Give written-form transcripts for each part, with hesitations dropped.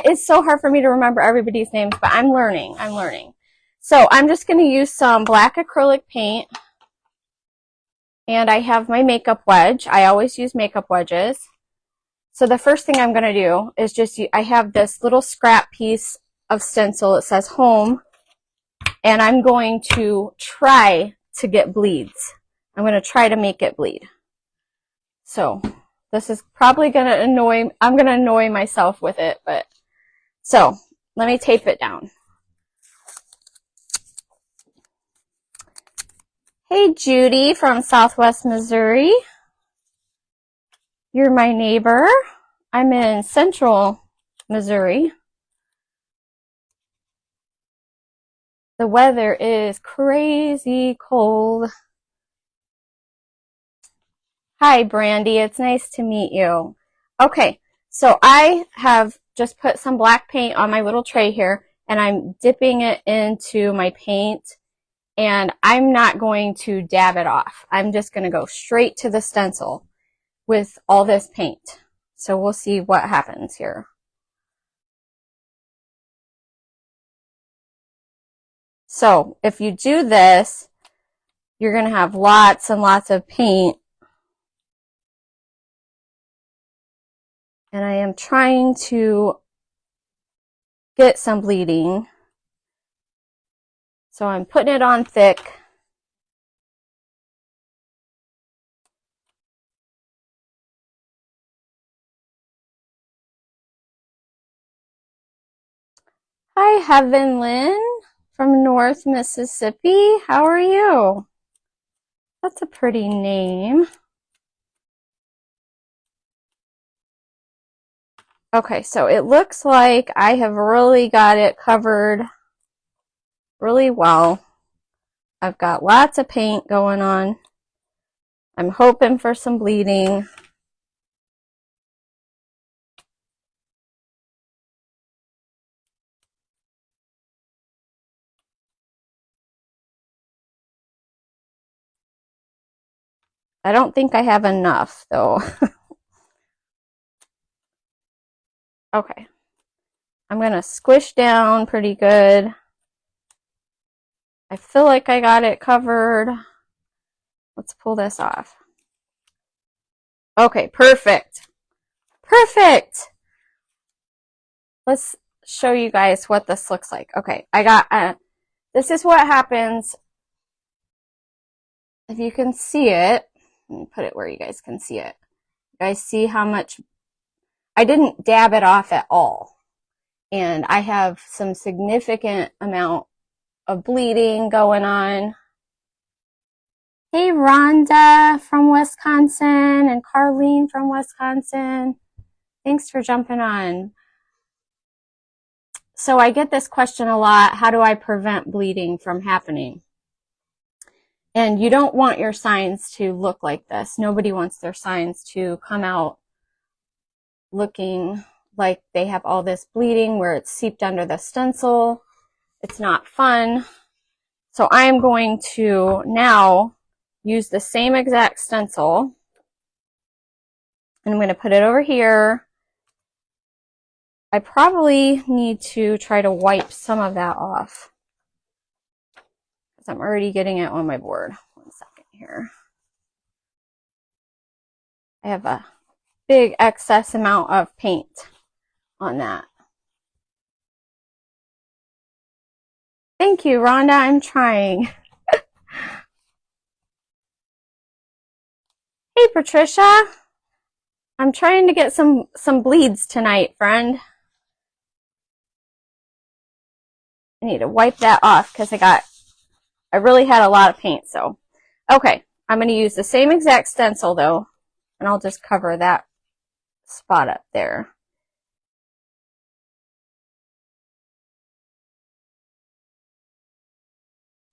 It's so hard for me to remember everybody's names, but I'm learning. So I'm just going to use some black acrylic paint. And I have my makeup wedge. I always use makeup wedges. So the first thing I'm going to do is I have this little scrap piece of stencil. It says home. And I'm going to try to get bleeds. I'm going to try to make it bleed. So this is probably going to I'm going to annoy myself with it, but so let me tape it down. Hey, Judy from Southwest Missouri. You're my neighbor. I'm in Central Missouri. The weather is crazy cold. Hi, Brandy. It's nice to meet you. Okay, so I have just put some black paint on my little tray here, and I'm dipping it into my paint, and I'm not going to dab it off. I'm just going to go straight to the stencil with all this paint. So we'll see what happens here. So if you do this, you're going to have lots and lots of paint. And I am trying to get some bleeding. So I'm putting it on thick. Hi, Heaven Lynn from North Mississippi. How are you? That's a pretty name. Okay, so it looks like I have really got it covered really well. I've got lots of paint going on. I'm hoping for some bleeding. I don't think I have enough, though. Okay. I'm going to squish down pretty good. I feel like I got it covered. Let's pull this off. Okay, perfect. Perfect! Let's show you guys what this looks like. Okay, I got, this is what happens if you can see it. Let me put it where you guys can see it. You guys see how much, I didn't dab it off at all. And I have some significant amount of bleeding going on. Hey, Rhonda from Wisconsin and Carlene from Wisconsin. Thanks for jumping on. So I get this question a lot. How do I prevent bleeding from happening? And you don't want your signs to look like this. Nobody wants their signs to come out looking like they have all this bleeding where it's seeped under the stencil. It's not fun. So I'm going to now use the same exact stencil. And I'm going to put it over here. I probably need to try to wipe some of that off, because I'm already getting it on my board. 1 second here. I have a big excess amount of paint on that. Thank you, Rhonda. I'm trying. Hey, Patricia. I'm trying to get some bleeds tonight, friend. I need to wipe that off because I really had a lot of paint. So, okay, I'm going to use the same exact stencil though, and I'll just cover that spot up there.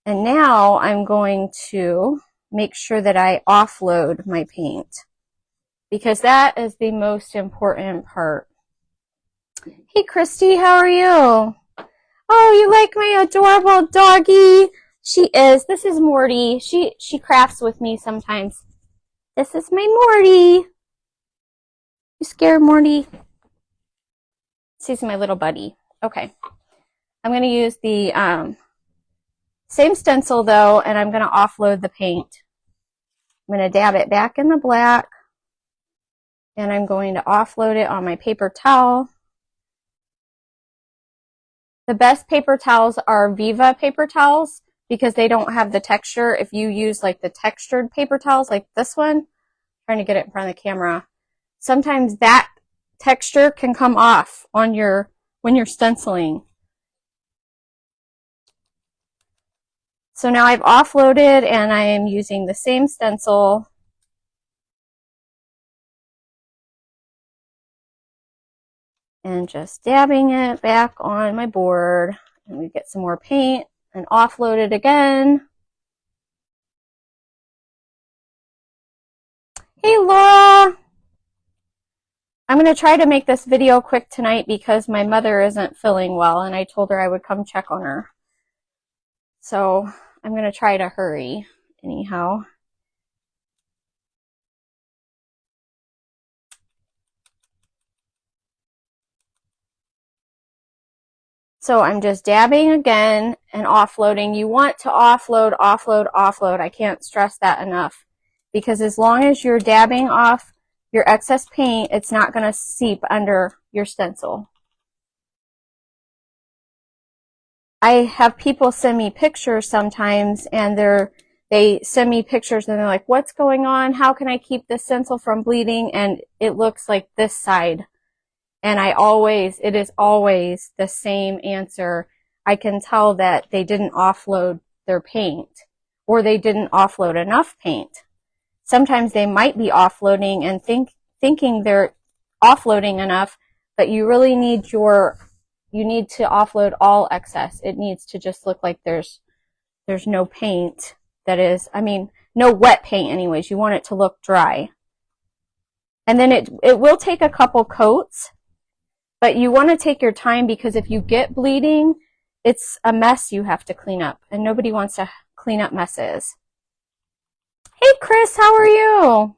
And now I'm going to make sure that I offload my paint, because that is the most important part. Hey, Christy, how are you? Oh, you like my adorable doggy? She is. This is Morty. She crafts with me sometimes. This is my Morty. You scared, Morty? he's my little buddy. Okay. I'm going to use the same stencil though, and I'm going to offload the paint. I'm going to dab it back in the black, and I'm going to offload it on my paper towel. The best paper towels are Viva paper towels because they don't have the texture. If you use like the textured paper towels like this one, I'm trying to get it in front of the camera, sometimes that texture can come off on when you're stenciling. So now I've offloaded and I am using the same stencil. And just dabbing it back on my board. And we get some more paint and offload it again. Hey Laura! I'm going to try to make this video quick tonight because my mother isn't feeling well and I told her I would come check on her. So I'm going to try to hurry anyhow. So I'm just dabbing again and offloading. You want to offload, offload, offload. I can't stress that enough because as long as you're dabbing off your excess paint, it's not going to seep under your stencil. I have people send me pictures sometimes and they send me pictures and they're like, what's going on? How can I keep this stencil from bleeding? And it looks like this side. And it is always the same answer. I can tell that they didn't offload their paint or they didn't offload enough paint. Sometimes they might be offloading and thinking they're offloading enough, but you really need to offload all excess. It needs to just look like there's no paint no wet paint anyways. You want it to look dry. And then it will take a couple coats. But you want to take your time because if you get bleeding, it's a mess you have to clean up. And nobody wants to clean up messes. Hey, Chris, how are you?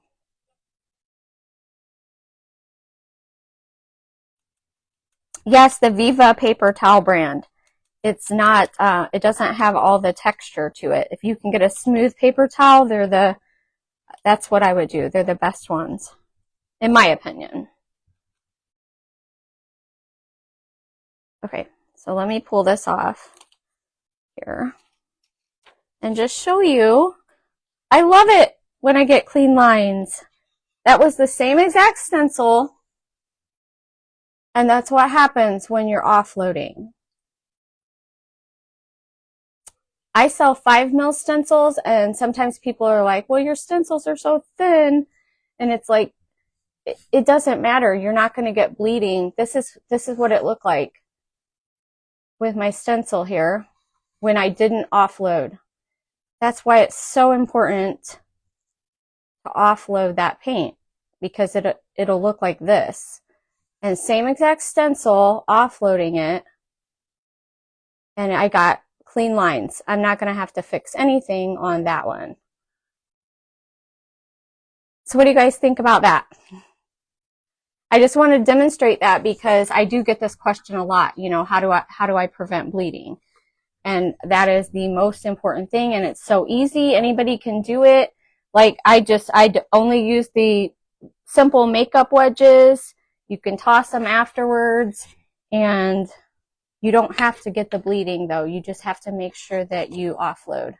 Yes, the Viva paper towel brand. It's not, it doesn't have all the texture to it. If you can get a smooth paper towel, that's what I would do. They're the best ones, in my opinion. Okay, so let me pull this off here and just show you. I love it when I get clean lines. That was the same exact stencil, and that's what happens when you're offloading. I sell 5mm stencils, and sometimes people are like, well, your stencils are so thin, and it's like, it doesn't matter. You're not going to get bleeding. This is what it looked like with my stencil here when I didn't offload. That's why it's so important to offload that paint because it'll look like this. And same exact stencil, offloading it, and I got clean lines. I'm not going to have to fix anything on that one. So what do you guys think about that? I just want to demonstrate that because I do get this question a lot. You know, how do I prevent bleeding? And that is the most important thing. And it's so easy. Anybody can do it. Like I only use the simple makeup wedges. You can toss them afterwards and you don't have to get the bleeding though. You just have to make sure that you offload.